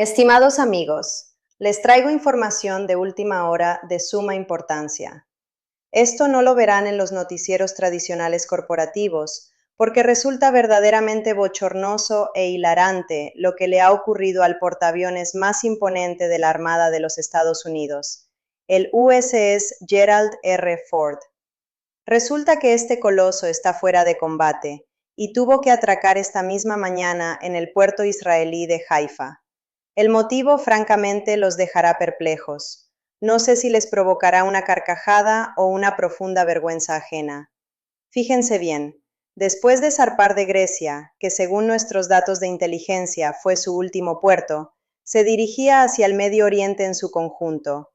Estimados amigos, les traigo información de última hora de suma importancia. Esto no lo verán en los noticieros tradicionales corporativos, porque resulta verdaderamente bochornoso e hilarante lo que le ha ocurrido al portaaviones más imponente de la Armada de los Estados Unidos, el USS Gerald R. Ford. Resulta que este coloso está fuera de combate y tuvo que atracar esta misma mañana en el puerto israelí de Haifa. El motivo, francamente, los dejará perplejos. No sé si les provocará una carcajada o una profunda vergüenza ajena. Fíjense bien, después de zarpar de Grecia, que según nuestros datos de inteligencia fue su último puerto, se dirigía hacia el Medio Oriente en su conjunto.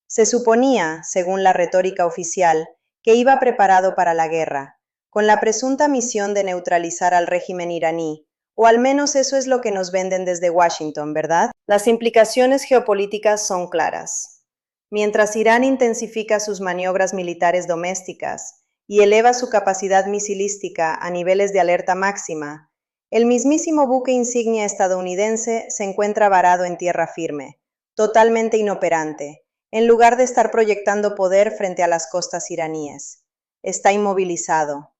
Se suponía, según la retórica oficial, que iba preparado para la guerra, con la presunta misión de neutralizar al régimen iraní, o al menos eso es lo que nos venden desde Washington, ¿verdad? Las implicaciones geopolíticas son claras. Mientras Irán intensifica sus maniobras militares domésticas y eleva su capacidad misilística a niveles de alerta máxima, el mismísimo buque insignia estadounidense se encuentra varado en tierra firme, totalmente inoperante, en lugar de estar proyectando poder frente a las costas iraníes. Está inmovilizado.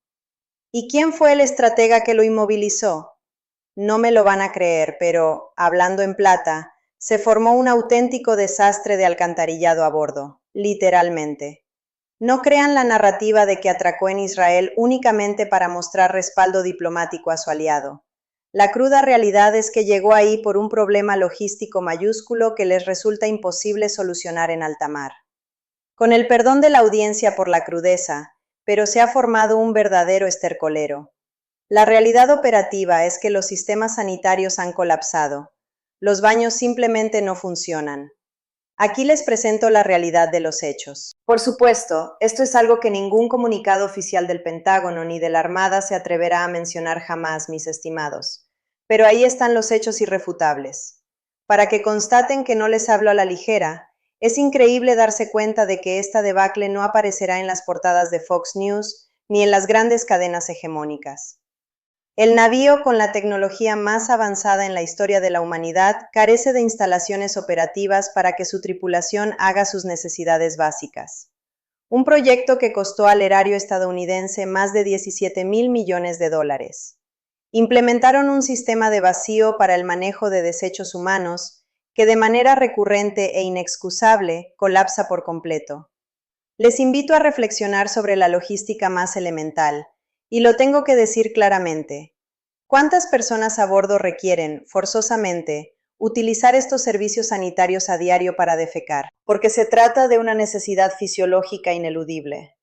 ¿Y quién fue el estratega que lo inmovilizó? No me lo van a creer, pero, hablando en plata, se formó un auténtico desastre de alcantarillado a bordo, literalmente. No crean la narrativa de que atracó en Israel únicamente para mostrar respaldo diplomático a su aliado. La cruda realidad es que llegó ahí por un problema logístico mayúsculo que les resulta imposible solucionar en alta mar. Con el perdón de la audiencia por la crudeza, pero se ha formado un verdadero estercolero. La realidad operativa es que los sistemas sanitarios han colapsado. Los baños simplemente no funcionan. Aquí les presento la realidad de los hechos. Por supuesto, esto es algo que ningún comunicado oficial del Pentágono ni de la Armada se atreverá a mencionar jamás, mis estimados. Pero ahí están los hechos irrefutables. Para que constaten que no les hablo a la ligera, es increíble darse cuenta de que esta debacle no aparecerá en las portadas de Fox News ni en las grandes cadenas hegemónicas. El navío, con la tecnología más avanzada en la historia de la humanidad, carece de instalaciones operativas para que su tripulación haga sus necesidades básicas. Un proyecto que costó al erario estadounidense más de 17,000 millones de dólares. Implementaron un sistema de vacío para el manejo de desechos humanos que de manera recurrente e inexcusable colapsa por completo. Les invito a reflexionar sobre la logística más elemental, y lo tengo que decir claramente. ¿Cuántas personas a bordo requieren, forzosamente, utilizar estos servicios sanitarios a diario para defecar? Porque se trata de una necesidad fisiológica ineludible.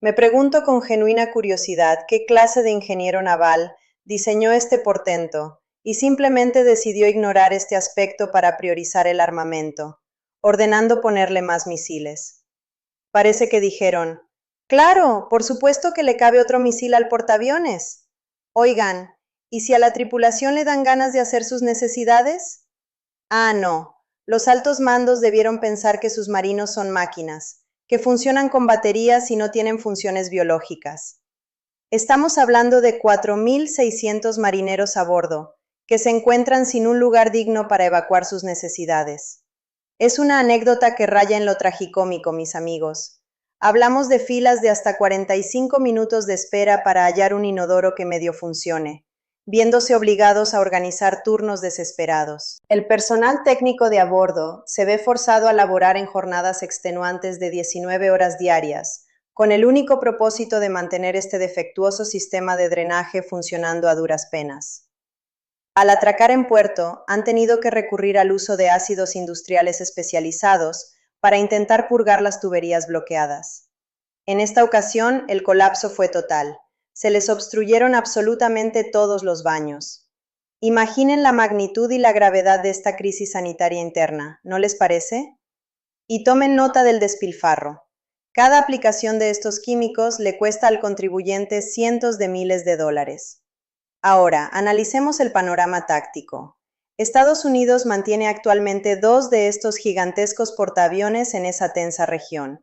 Me pregunto con genuina curiosidad qué clase de ingeniero naval diseñó este portento y simplemente decidió ignorar este aspecto para priorizar el armamento, ordenando ponerle más misiles. Parece que dijeron, claro, por supuesto que le cabe otro misil al portaaviones. Oigan, ¿y si a la tripulación le dan ganas de hacer sus necesidades? Ah, no. Los altos mandos debieron pensar que sus marinos son máquinas, que funcionan con baterías y no tienen funciones biológicas. Estamos hablando de 4,600 marineros a bordo, que se encuentran sin un lugar digno para evacuar sus necesidades. Es una anécdota que raya en lo tragicómico, mis amigos. Hablamos de filas de hasta 45 minutos de espera para hallar un inodoro que medio funcione, viéndose obligados a organizar turnos desesperados. El personal técnico de a bordo se ve forzado a laborar en jornadas extenuantes de 19 horas diarias, con el único propósito de mantener este defectuoso sistema de drenaje funcionando a duras penas. Al atracar en puerto, han tenido que recurrir al uso de ácidos industriales especializados para intentar purgar las tuberías bloqueadas. En esta ocasión, el colapso fue total. Se les obstruyeron absolutamente todos los baños. Imaginen la magnitud y la gravedad de esta crisis sanitaria interna, ¿no les parece? Y tomen nota del despilfarro. Cada aplicación de estos químicos le cuesta al contribuyente cientos de miles de dólares. Ahora, analicemos el panorama táctico. Estados Unidos mantiene actualmente 2 de estos gigantescos portaaviones en esa tensa región.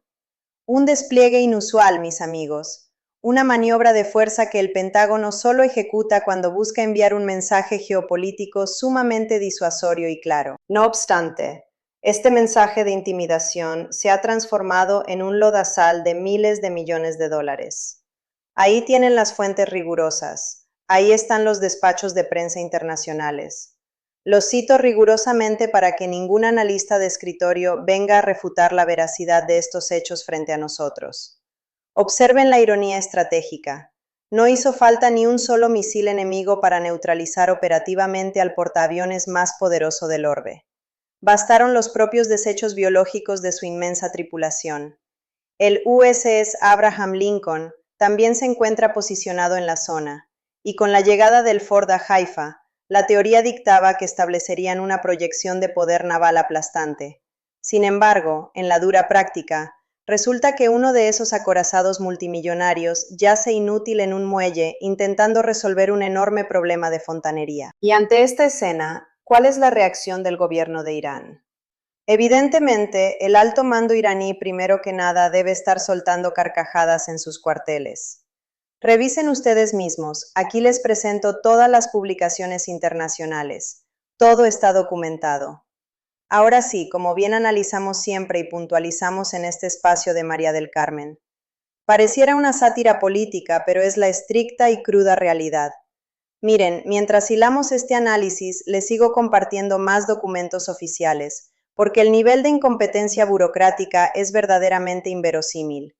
Un despliegue inusual, mis amigos. una maniobra de fuerza que el Pentágono solo ejecuta cuando busca enviar un mensaje geopolítico sumamente disuasorio y claro. No obstante, este mensaje de intimidación se ha transformado en un lodazal de miles de millones de dólares. Ahí tienen las fuentes rigurosas, ahí están los despachos de prensa internacionales. Los cito rigurosamente para que ningún analista de escritorio venga a refutar la veracidad de estos hechos frente a nosotros. Observen la ironía estratégica. No hizo falta ni un solo misil enemigo para neutralizar operativamente al portaaviones más poderoso del orbe. Bastaron los propios desechos biológicos de su inmensa tripulación. El USS Abraham Lincoln también se encuentra posicionado en la zona, y con la llegada del Ford a Haifa, la teoría dictaba que establecerían una proyección de poder naval aplastante. Sin embargo, en la dura práctica, resulta que uno de esos acorazados multimillonarios yace inútil en un muelle intentando resolver un enorme problema de fontanería. Y ante esta escena, ¿cuál es la reacción del gobierno de Irán? Evidentemente, el alto mando iraní primero que nada debe estar soltando carcajadas en sus cuarteles. Revisen ustedes mismos, aquí les presento todas las publicaciones internacionales. Todo está documentado. Ahora sí, como bien analizamos siempre y puntualizamos en este espacio de María del Carmen. Pareciera una sátira política, pero es la estricta y cruda realidad. Miren, mientras hilamos este análisis, les sigo compartiendo más documentos oficiales, porque el nivel de incompetencia burocrática es verdaderamente inverosímil.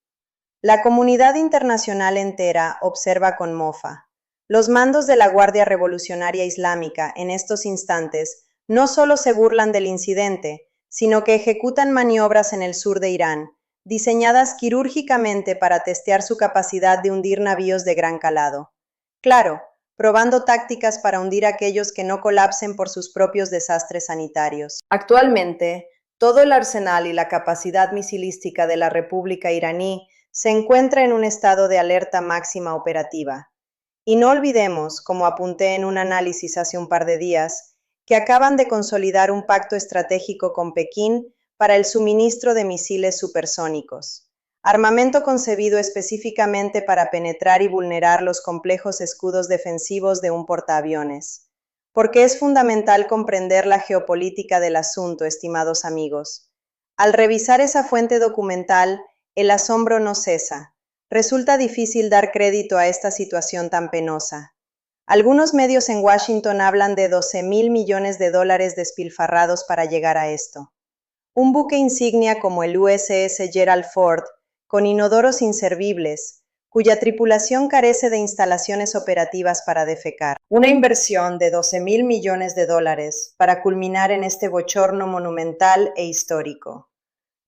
La comunidad internacional entera observa con mofa. Los mandos de la Guardia Revolucionaria Islámica en estos instantes no solo se burlan del incidente, sino que ejecutan maniobras en el sur de Irán, diseñadas quirúrgicamente para testear su capacidad de hundir navíos de gran calado. Claro, probando tácticas para hundir a aquellos que no colapsen por sus propios desastres sanitarios. Actualmente, todo el arsenal y la capacidad misilística de la República iraní se encuentra en un estado de alerta máxima operativa. Y no olvidemos, como apunté en un análisis hace un par de días, que acaban de consolidar un pacto estratégico con Pekín para el suministro de misiles supersónicos, armamento concebido específicamente para penetrar y vulnerar los complejos escudos defensivos de un portaaviones. Porque es fundamental comprender la geopolítica del asunto, estimados amigos. Al revisar esa fuente documental, el asombro no cesa. Resulta difícil dar crédito a esta situación tan penosa. Algunos medios en Washington hablan de 12.000 millones de dólares despilfarrados para llegar a esto. Un buque insignia como el USS Gerald Ford, con inodoros inservibles, cuya tripulación carece de instalaciones operativas para defecar. Una inversión de 12.000 millones de dólares para culminar en este bochorno monumental e histórico.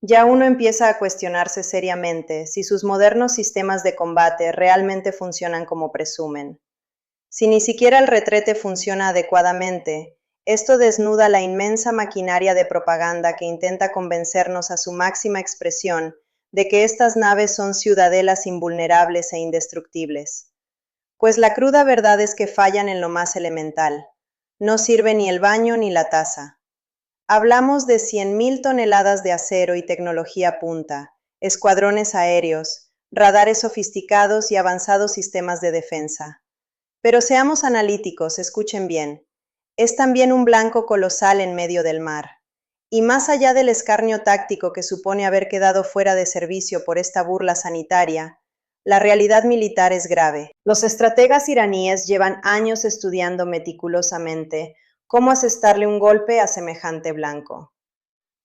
Ya uno empieza a cuestionarse seriamente si sus modernos sistemas de combate realmente funcionan como presumen. Si ni siquiera el retrete funciona adecuadamente, esto desnuda la inmensa maquinaria de propaganda que intenta convencernos a su máxima expresión de que estas naves son ciudadelas invulnerables e indestructibles. Pues la cruda verdad es que fallan en lo más elemental. No sirve ni el baño ni la taza. Hablamos de 100.000 toneladas de acero y tecnología punta, escuadrones aéreos, radares sofisticados y avanzados sistemas de defensa. Pero seamos analíticos, escuchen bien. Es también un blanco colosal en medio del mar. Y más allá del escarnio táctico que supone haber quedado fuera de servicio por esta burla sanitaria, la realidad militar es grave. Los estrategas iraníes llevan años estudiando meticulosamente cómo asestarle un golpe a semejante blanco.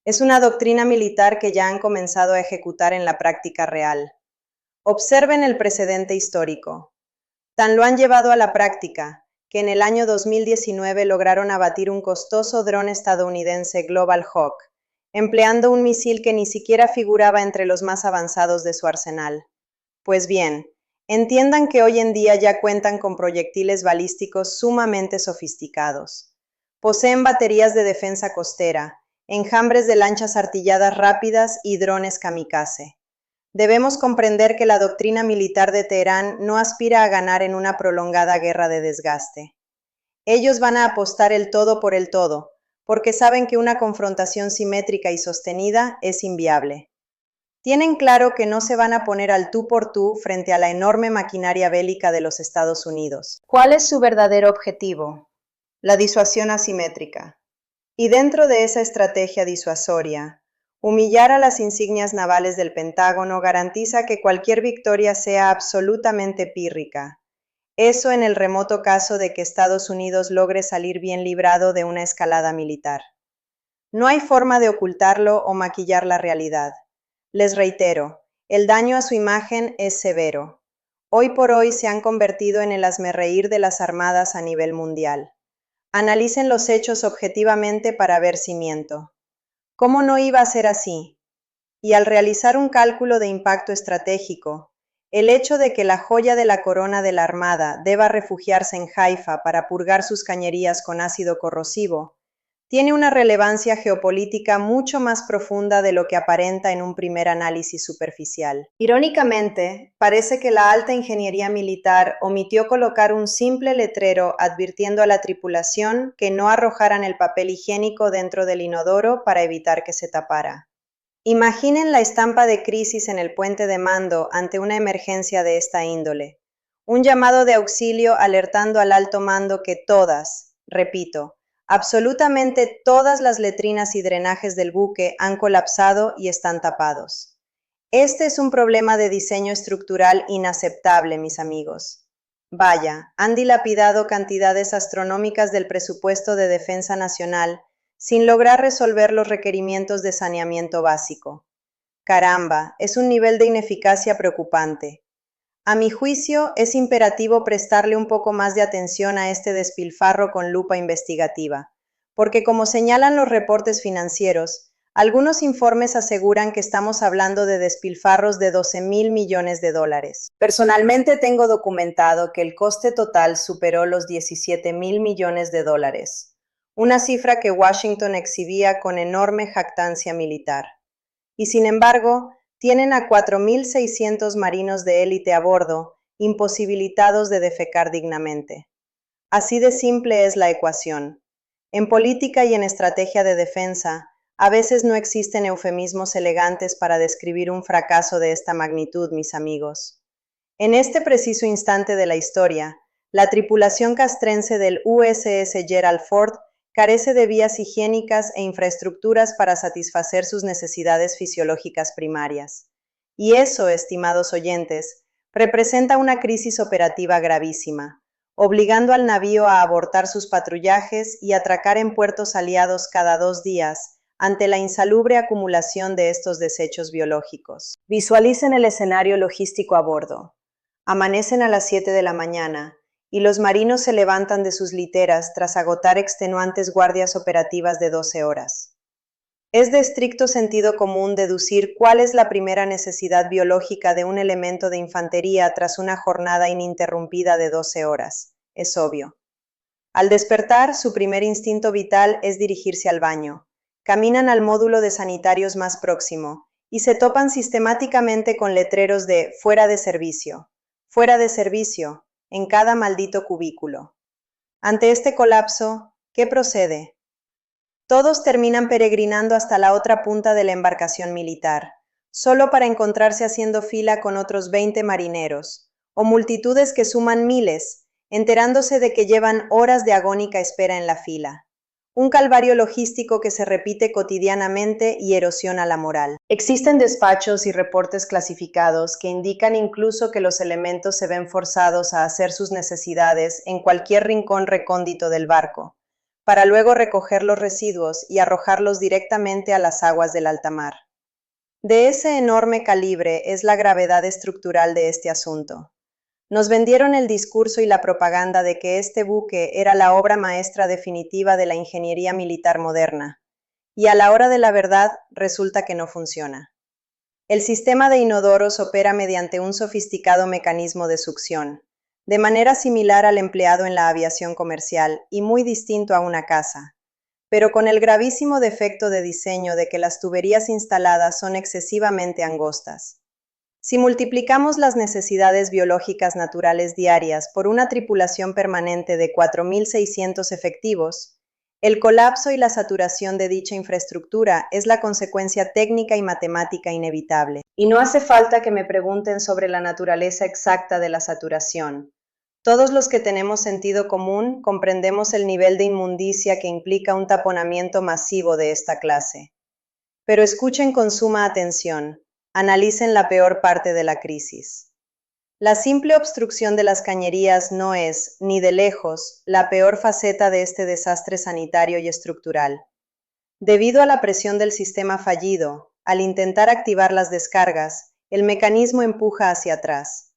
Es una doctrina militar que ya han comenzado a ejecutar en la práctica real. Observen el precedente histórico. Tan lo han llevado a la práctica, que en el año 2019 lograron abatir un costoso dron estadounidense Global Hawk, empleando un misil que ni siquiera figuraba entre los más avanzados de su arsenal. Pues bien, entiendan que hoy en día ya cuentan con proyectiles balísticos sumamente sofisticados. Poseen baterías de defensa costera, enjambres de lanchas artilladas rápidas y drones kamikaze. Debemos comprender que la doctrina militar de Teherán no aspira a ganar en una prolongada guerra de desgaste. Ellos van a apostar el todo por el todo, porque saben que una confrontación simétrica y sostenida es inviable. Tienen claro que no se van a poner al tú por tú frente a la enorme maquinaria bélica de los Estados Unidos. ¿Cuál es su verdadero objetivo? La disuasión asimétrica. Y dentro de esa estrategia disuasoria, humillar a las insignias navales del Pentágono garantiza que cualquier victoria sea absolutamente pírrica. Eso en el remoto caso de que Estados Unidos logre salir bien librado de una escalada militar. No hay forma de ocultarlo o maquillar la realidad. Les reitero, el daño a su imagen es severo. Hoy por hoy se han convertido en el hazmerreír de las armadas a nivel mundial. Analicen los hechos objetivamente para ver si miento. ¿Cómo no iba a ser así? Y al realizar un cálculo de impacto estratégico, el hecho de que la joya de la corona de la Armada deba refugiarse en Haifa para purgar sus cañerías con ácido corrosivo, tiene una relevancia geopolítica mucho más profunda de lo que aparenta en un primer análisis superficial. Irónicamente, parece que la alta ingeniería militar omitió colocar un simple letrero advirtiendo a la tripulación que no arrojaran el papel higiénico dentro del inodoro para evitar que se tapara. Imaginen la estampa de crisis en el puente de mando ante una emergencia de esta índole. Un llamado de auxilio alertando al alto mando que todas, repito, absolutamente todas las letrinas y drenajes del buque han colapsado y están tapados. Este es un problema de diseño estructural inaceptable, mis amigos. Vaya, han dilapidado cantidades astronómicas del presupuesto de defensa nacional sin lograr resolver los requerimientos de saneamiento básico. Caramba, es un nivel de ineficacia preocupante. A mi juicio, es imperativo prestarle un poco más de atención a este despilfarro con lupa investigativa, porque como señalan los reportes financieros, algunos informes aseguran que estamos hablando de despilfarros de 12,000 millones de dólares. Personalmente tengo documentado que el coste total superó los 17,000 millones de dólares, una cifra que Washington exhibía con enorme jactancia militar. Y sin embargo, tienen a 4,600 marinos de élite a bordo, imposibilitados de defecar dignamente. Así de simple es la ecuación. En política y en estrategia de defensa, a veces no existen eufemismos elegantes para describir un fracaso de esta magnitud, mis amigos. En este preciso instante de la historia, la tripulación castrense del USS Gerald Ford carece de vías higiénicas e infraestructuras para satisfacer sus necesidades fisiológicas primarias. Y eso, estimados oyentes, representa una crisis operativa gravísima, obligando al navío a abortar sus patrullajes y atracar en puertos aliados cada 2 días ante la insalubre acumulación de estos desechos biológicos. Visualicen el escenario logístico a bordo. Amanecen a las 7 de la mañana, y los marinos se levantan de sus literas tras agotar extenuantes guardias operativas de 12 horas. Es de estricto sentido común deducir cuál es la primera necesidad biológica de un elemento de infantería tras una jornada ininterrumpida de 12 horas. Es obvio. Al despertar, su primer instinto vital es dirigirse al baño. Caminan al módulo de sanitarios más próximo y se topan sistemáticamente con letreros de fuera de servicio, en cada maldito cubículo. Ante este colapso, ¿qué procede? Todos terminan peregrinando hasta la otra punta de la embarcación militar, solo para encontrarse haciendo fila con otros 20 marineros, o multitudes que suman miles, enterándose de que llevan horas de agónica espera en la fila. Un calvario logístico que se repite cotidianamente y erosiona la moral. Existen despachos y reportes clasificados que indican incluso que los elementos se ven forzados a hacer sus necesidades en cualquier rincón recóndito del barco, para luego recoger los residuos y arrojarlos directamente a las aguas del alta mar. De ese enorme calibre es la gravedad estructural de este asunto. Nos vendieron el discurso y la propaganda de que este buque era la obra maestra definitiva de la ingeniería militar moderna, y a la hora de la verdad resulta que no funciona. El sistema de inodoros opera mediante un sofisticado mecanismo de succión, de manera similar al empleado en la aviación comercial y muy distinto a una casa, pero con el gravísimo defecto de diseño de que las tuberías instaladas son excesivamente angostas. Si multiplicamos las necesidades biológicas naturales diarias por una tripulación permanente de 4,600 efectivos, El colapso y la saturación de dicha infraestructura es la consecuencia técnica y matemática inevitable. Y no hace falta que me pregunten sobre la naturaleza exacta de la saturación. Todos los que tenemos sentido común comprendemos el nivel de inmundicia que implica un taponamiento masivo de esta clase. Pero escuchen con suma atención, analicen la peor parte de la crisis. La simple obstrucción de las cañerías no es, ni de lejos, la peor faceta de este desastre sanitario y estructural. Debido a la presión del sistema fallido, al intentar activar las descargas, el mecanismo empuja hacia atrás.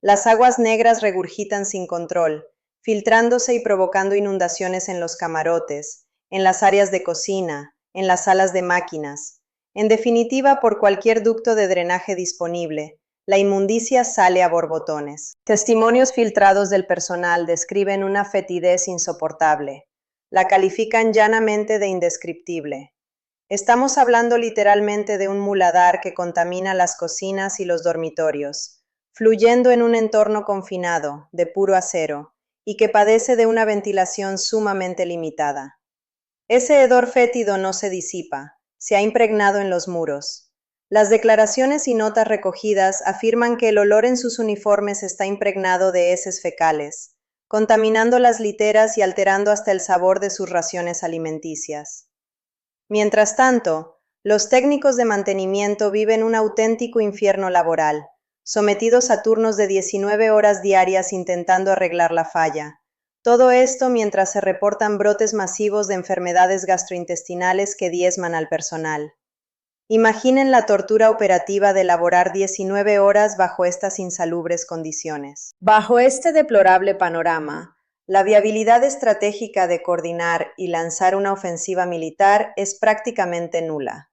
Las aguas negras regurgitan sin control, filtrándose y provocando inundaciones en los camarotes, en las áreas de cocina, en las salas de máquinas. En definitiva, por cualquier ducto de drenaje disponible, la inmundicia sale a borbotones. Testimonios filtrados del personal describen una fetidez insoportable. La califican llanamente de indescriptible. Estamos hablando literalmente de un muladar que contamina las cocinas y los dormitorios, fluyendo en un entorno confinado, de puro acero, y que padece de una ventilación sumamente limitada. Ese hedor fétido no se disipa, se ha impregnado en los muros. Las declaraciones y notas recogidas afirman que el olor en sus uniformes está impregnado de heces fecales, contaminando las literas y alterando hasta el sabor de sus raciones alimenticias. Mientras tanto, los técnicos de mantenimiento viven un auténtico infierno laboral, sometidos a turnos de 19 horas diarias intentando arreglar la falla. Todo esto mientras se reportan brotes masivos de enfermedades gastrointestinales que diezman al personal. Imaginen la tortura operativa de laborar 19 horas bajo estas insalubres condiciones. Bajo este deplorable panorama, la viabilidad estratégica de coordinar y lanzar una ofensiva militar es prácticamente nula.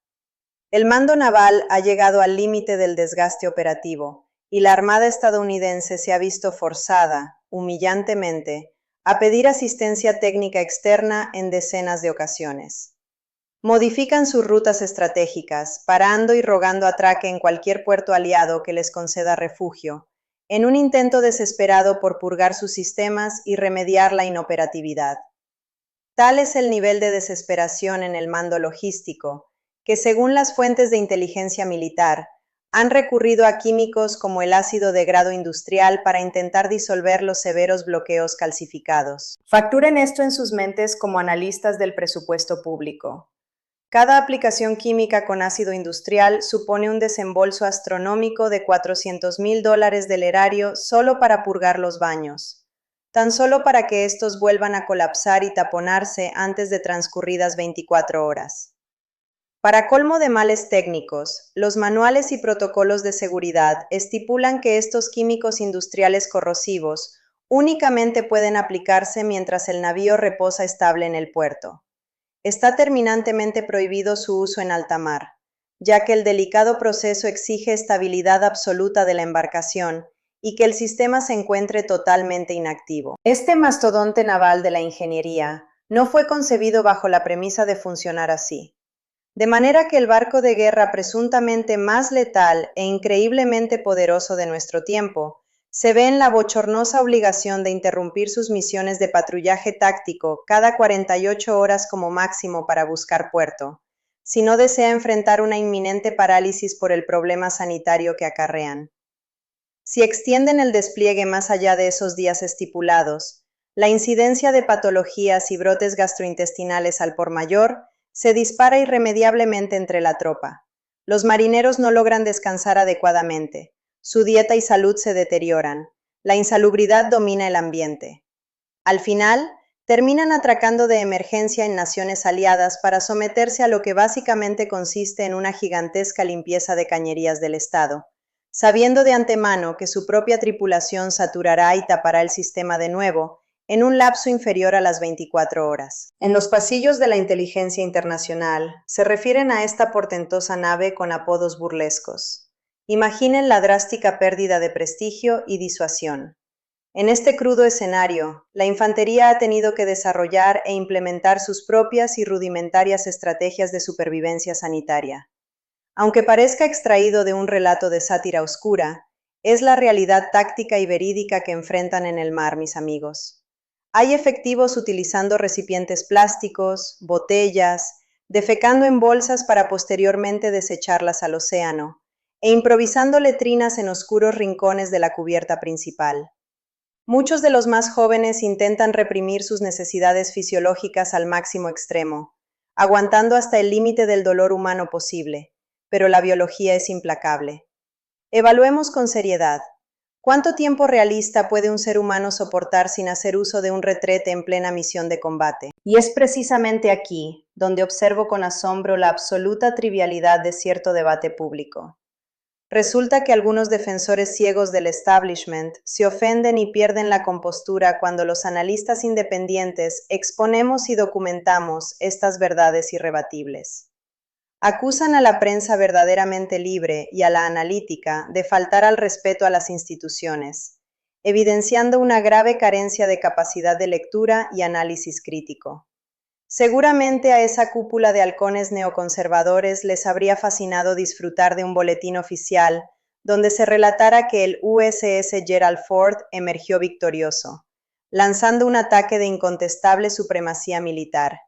El mando naval ha llegado al límite del desgaste operativo y la Armada estadounidense se ha visto forzada, humillantemente, a pedir asistencia técnica externa en decenas de ocasiones. Modifican sus rutas estratégicas, parando y rogando atraque en cualquier puerto aliado que les conceda refugio, en un intento desesperado por purgar sus sistemas y remediar la inoperatividad. Tal es el nivel de desesperación en el mando logístico, que según las fuentes de inteligencia militar, han recurrido a químicos como el ácido de grado industrial para intentar disolver los severos bloqueos calcificados. Facturen esto en sus mentes como analistas del presupuesto público. Cada aplicación química con ácido industrial supone un desembolso astronómico de $400,000 del erario solo para purgar los baños, tan solo para que estos vuelvan a colapsar y taponarse antes de transcurridas 24 horas. Para colmo de males técnicos, los manuales y protocolos de seguridad estipulan que estos químicos industriales corrosivos únicamente pueden aplicarse mientras el navío reposa estable en el puerto. Está terminantemente prohibido su uso en alta mar, ya que el delicado proceso exige estabilidad absoluta de la embarcación y que el sistema se encuentre totalmente inactivo. Este mastodonte naval de la ingeniería no fue concebido bajo la premisa de funcionar así. De manera que el barco de guerra presuntamente más letal e increíblemente poderoso de nuestro tiempo se ve en la bochornosa obligación de interrumpir sus misiones de patrullaje táctico cada 48 horas como máximo para buscar puerto, si no desea enfrentar una inminente parálisis por el problema sanitario que acarrean. Si extienden el despliegue más allá de esos días estipulados, la incidencia de patologías y brotes gastrointestinales al por mayor se dispara irremediablemente entre la tropa. Los marineros no logran descansar adecuadamente. Su dieta y salud se deterioran. La insalubridad domina el ambiente. Al final, terminan atracando de emergencia en naciones aliadas para someterse a lo que básicamente consiste en una gigantesca limpieza de cañerías del Estado, sabiendo de antemano que su propia tripulación saturará y tapará el sistema de nuevo en un lapso inferior a las 24 horas. En los pasillos de la inteligencia internacional se refieren a esta portentosa nave con apodos burlescos. Imaginen la drástica pérdida de prestigio y disuasión. En este crudo escenario, la infantería ha tenido que desarrollar e implementar sus propias y rudimentarias estrategias de supervivencia sanitaria. Aunque parezca extraído de un relato de sátira oscura, es la realidad táctica y verídica que enfrentan en el mar, mis amigos. Hay efectivos utilizando recipientes plásticos, botellas, defecando en bolsas para posteriormente desecharlas al océano, e improvisando letrinas en oscuros rincones de la cubierta principal. Muchos de los más jóvenes intentan reprimir sus necesidades fisiológicas al máximo extremo, aguantando hasta el límite del dolor humano posible, pero la biología es implacable. Evaluemos con seriedad. ¿Cuánto tiempo realista puede un ser humano soportar sin hacer uso de un retrete en plena misión de combate? Y es precisamente aquí donde observo con asombro la absoluta trivialidad de cierto debate público. Resulta que algunos defensores ciegos del establishment se ofenden y pierden la compostura cuando los analistas independientes exponemos y documentamos estas verdades irrebatibles. Acusan a la prensa verdaderamente libre y a la analítica de faltar al respeto a las instituciones, evidenciando una grave carencia de capacidad de lectura y análisis crítico. Seguramente a esa cúpula de halcones neoconservadores les habría fascinado disfrutar de un boletín oficial donde se relatara que el USS Gerald Ford emergió victorioso, lanzando un ataque de incontestable supremacía militar,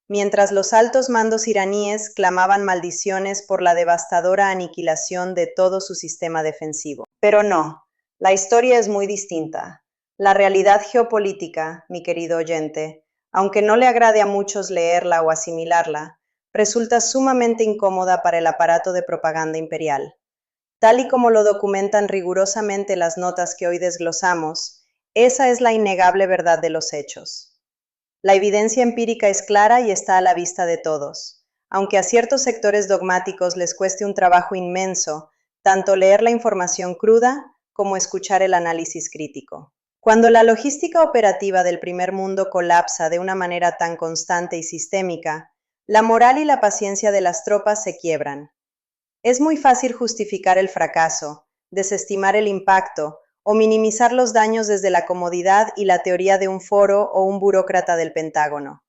mientras los altos mandos iraníes clamaban maldiciones por la devastadora aniquilación de todo su sistema defensivo. Pero no, la historia es muy distinta. La realidad geopolítica, mi querido oyente, aunque no le agrade a muchos leerla o asimilarla, resulta sumamente incómoda para el aparato de propaganda imperial. Tal y como lo documentan rigurosamente las notas que hoy desglosamos, esa es la innegable verdad de los hechos. La evidencia empírica es clara y está a la vista de todos, aunque a ciertos sectores dogmáticos les cueste un trabajo inmenso, tanto leer la información cruda como escuchar el análisis crítico. Cuando la logística operativa del primer mundo colapsa de una manera tan constante y sistémica, la moral y la paciencia de las tropas se quiebran. Es muy fácil justificar el fracaso, desestimar el impacto o minimizar los daños desde la comodidad y la teoría de un foro o un burócrata del Pentágono.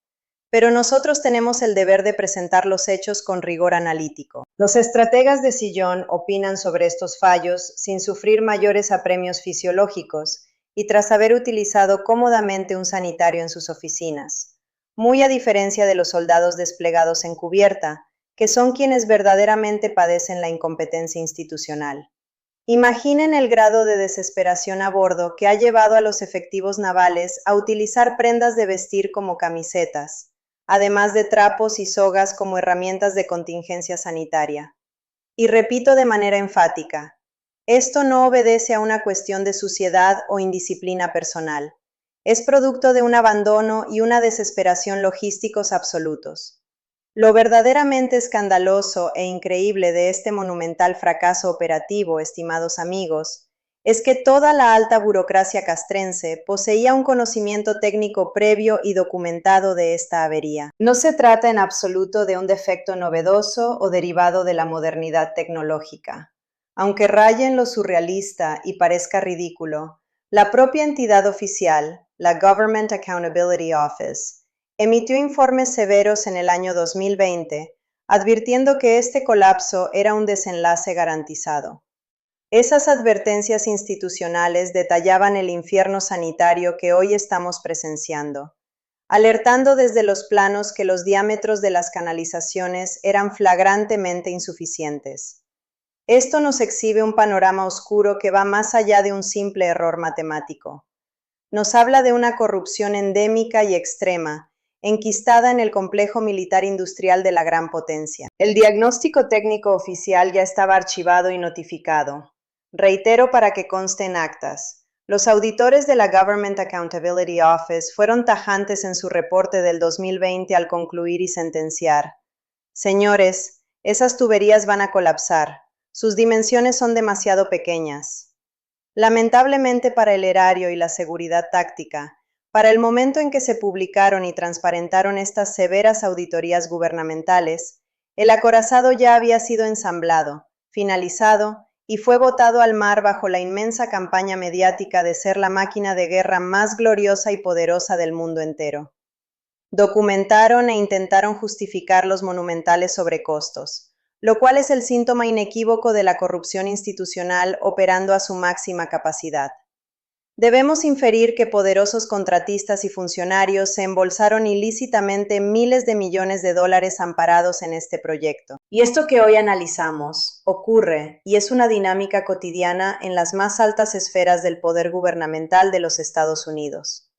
Pero nosotros tenemos el deber de presentar los hechos con rigor analítico. Los estrategas de sillón opinan sobre estos fallos sin sufrir mayores apremios fisiológicos y tras haber utilizado cómodamente un sanitario en sus oficinas, muy a diferencia de los soldados desplegados en cubierta, que son quienes verdaderamente padecen la incompetencia institucional. Imaginen el grado de desesperación a bordo que ha llevado a los efectivos navales a utilizar prendas de vestir como camisetas, además de trapos y sogas como herramientas de contingencia sanitaria. Y repito de manera enfática, esto no obedece a una cuestión de suciedad o indisciplina personal. Es producto de un abandono y una desesperación logísticos absolutos. Lo verdaderamente escandaloso e increíble de este monumental fracaso operativo, estimados amigos, es que toda la alta burocracia castrense poseía un conocimiento técnico previo y documentado de esta avería. No se trata en absoluto de un defecto novedoso o derivado de la modernidad tecnológica. Aunque raye en lo surrealista y parezca ridículo, la propia entidad oficial, la Government Accountability Office, emitió informes severos en el año 2020, advirtiendo que este colapso era un desenlace garantizado. Esas advertencias institucionales detallaban el infierno sanitario que hoy estamos presenciando, alertando desde los planos que los diámetros de las canalizaciones eran flagrantemente insuficientes. Esto nos exhibe un panorama oscuro que va más allá de un simple error matemático. Nos habla de una corrupción endémica y extrema, enquistada en el complejo militar industrial de la gran potencia. El diagnóstico técnico oficial ya estaba archivado y notificado. Reitero para que conste en actas. Los auditores de la Government Accountability Office fueron tajantes en su reporte del 2020 al concluir y sentenciar: señores, esas tuberías van a colapsar. Sus dimensiones son demasiado pequeñas. Lamentablemente para el erario y la seguridad táctica, para el momento en que se publicaron y transparentaron estas severas auditorías gubernamentales, el acorazado ya había sido ensamblado, finalizado y fue botado al mar bajo la inmensa campaña mediática de ser la máquina de guerra más gloriosa y poderosa del mundo entero. Documentaron e intentaron justificar los monumentales sobrecostos, lo cual es el síntoma inequívoco de la corrupción institucional operando a su máxima capacidad. Debemos inferir que poderosos contratistas y funcionarios se embolsaron ilícitamente miles de millones de dólares amparados en este proyecto. Y esto que hoy analizamos ocurre y es una dinámica cotidiana en las más altas esferas del poder gubernamental de los Estados Unidos.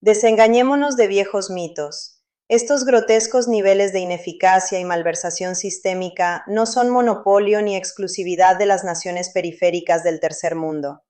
Desengañémonos de viejos mitos. Estos grotescos niveles de ineficacia y malversación sistémica no son monopolio ni exclusividad de las naciones periféricas del tercer mundo.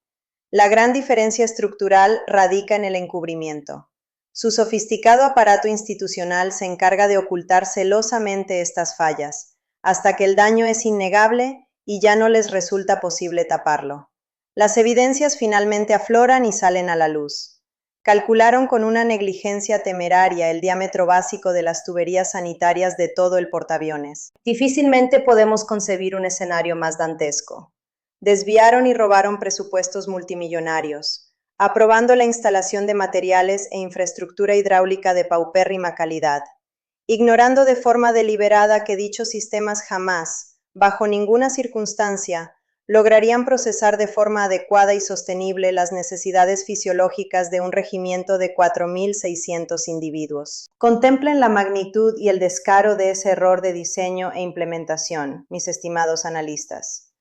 La gran diferencia estructural radica en el encubrimiento. Su sofisticado aparato institucional se encarga de ocultar celosamente estas fallas, hasta que el daño es innegable y ya no les resulta posible taparlo. Las evidencias finalmente afloran y salen a la luz. Calcularon con una negligencia temeraria el diámetro básico de las tuberías sanitarias de todo el portaaviones. Difícilmente podemos concebir un escenario más dantesco. Desviaron y robaron presupuestos multimillonarios, aprobando la instalación de materiales e infraestructura hidráulica de paupérrima calidad, ignorando de forma deliberada que dichos sistemas jamás, bajo ninguna circunstancia, lograrían procesar de forma adecuada y sostenible las necesidades fisiológicas de un regimiento de 4.600 individuos. Contemplen la magnitud y el descaro de ese error de diseño e implementación, mis estimados analistas.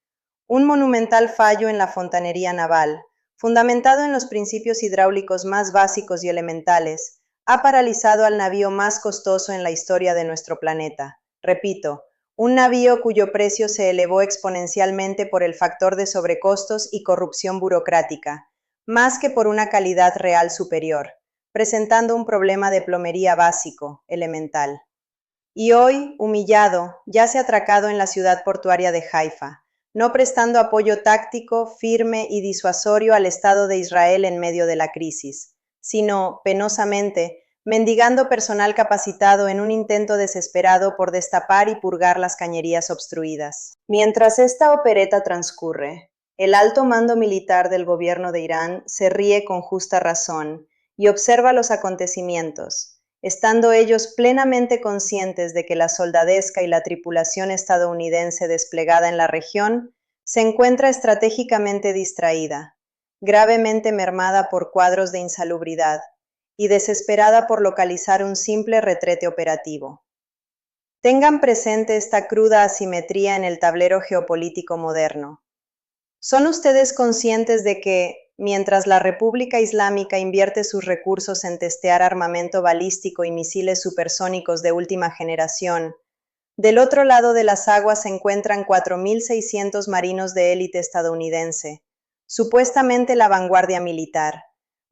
Un monumental fallo en la fontanería naval, fundamentado en los principios hidráulicos más básicos y elementales, ha paralizado al navío más costoso en la historia de nuestro planeta. Repito, un navío cuyo precio se elevó exponencialmente por el factor de sobrecostos y corrupción burocrática, más que por una calidad real superior, presentando un problema de plomería básico, elemental. Y hoy, humillado, yace atracado en la ciudad portuaria de Haifa, no prestando apoyo táctico, firme y disuasorio al Estado de Israel en medio de la crisis, sino, penosamente, mendigando personal capacitado en un intento desesperado por destapar y purgar las cañerías obstruidas. Mientras esta opereta transcurre, el alto mando militar del gobierno de Irán se ríe con justa razón y observa los acontecimientos, estando ellos plenamente conscientes de que la soldadesca y la tripulación estadounidense desplegada en la región se encuentra estratégicamente distraída, gravemente mermada por cuadros de insalubridad y desesperada por localizar un simple retrete operativo. Tengan presente esta cruda asimetría en el tablero geopolítico moderno. ¿Son ustedes conscientes de que, mientras la República Islámica invierte sus recursos en testear armamento balístico y misiles supersónicos de última generación, del otro lado de las aguas se encuentran 4.600 marinos de élite estadounidense, supuestamente la vanguardia militar,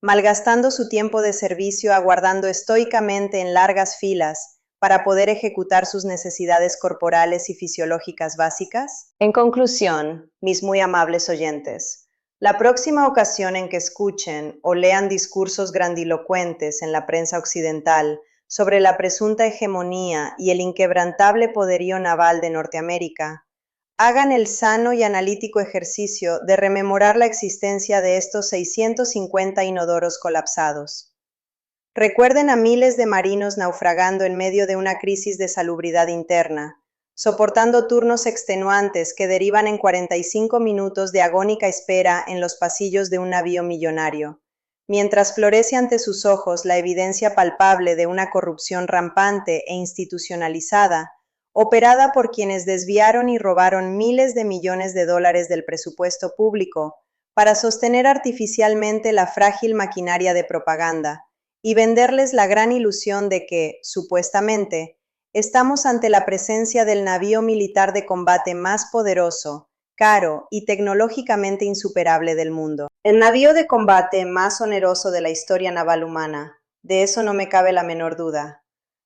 malgastando su tiempo de servicio aguardando estoicamente en largas filas para poder ejecutar sus necesidades corporales y fisiológicas básicas? En conclusión, mis muy amables oyentes, la próxima ocasión en que escuchen o lean discursos grandilocuentes en la prensa occidental sobre la presunta hegemonía y el inquebrantable poderío naval de Norteamérica, hagan el sano y analítico ejercicio de rememorar la existencia de estos 650 inodoros colapsados. Recuerden a miles de marinos naufragando en medio de una crisis de salubridad interna, soportando turnos extenuantes que derivan en 45 minutos de agónica espera en los pasillos de un navío millonario, mientras florece ante sus ojos la evidencia palpable de una corrupción rampante e institucionalizada, operada por quienes desviaron y robaron miles de millones de dólares del presupuesto público para sostener artificialmente la frágil maquinaria de propaganda y venderles la gran ilusión de que, supuestamente, estamos ante la presencia del navío militar de combate más poderoso, caro y tecnológicamente insuperable del mundo. El navío de combate más oneroso de la historia naval humana, de eso no me cabe la menor duda.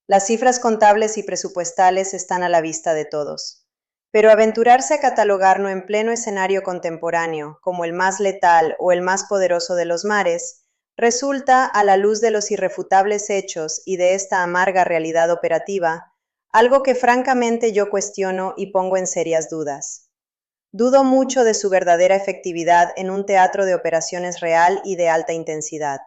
Las cifras contables y presupuestales están a la vista de todos. Pero aventurarse a catalogarlo en pleno escenario contemporáneo como el más letal o el más poderoso de los mares, resulta, a la luz de los irrefutables hechos y de esta amarga realidad operativa, algo que francamente yo cuestiono y pongo en serias dudas. Dudo mucho de su verdadera efectividad en un teatro de operaciones real y de alta intensidad.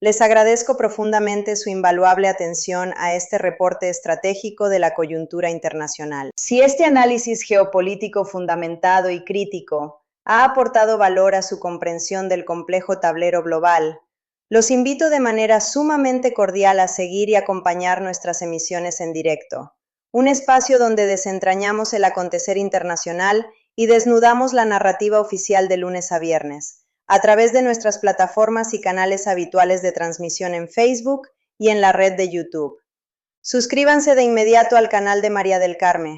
Les agradezco profundamente su invaluable atención a este reporte estratégico de la coyuntura internacional. Si este análisis geopolítico fundamentado y crítico ha aportado valor a su comprensión del complejo tablero global, los invito de manera sumamente cordial a seguir y acompañar nuestras emisiones en directo, un espacio donde desentrañamos el acontecer internacional y desnudamos la narrativa oficial de lunes a viernes, a través de nuestras plataformas y canales habituales de transmisión en Facebook y en la red de YouTube. Suscríbanse de inmediato al canal de María del Carmen.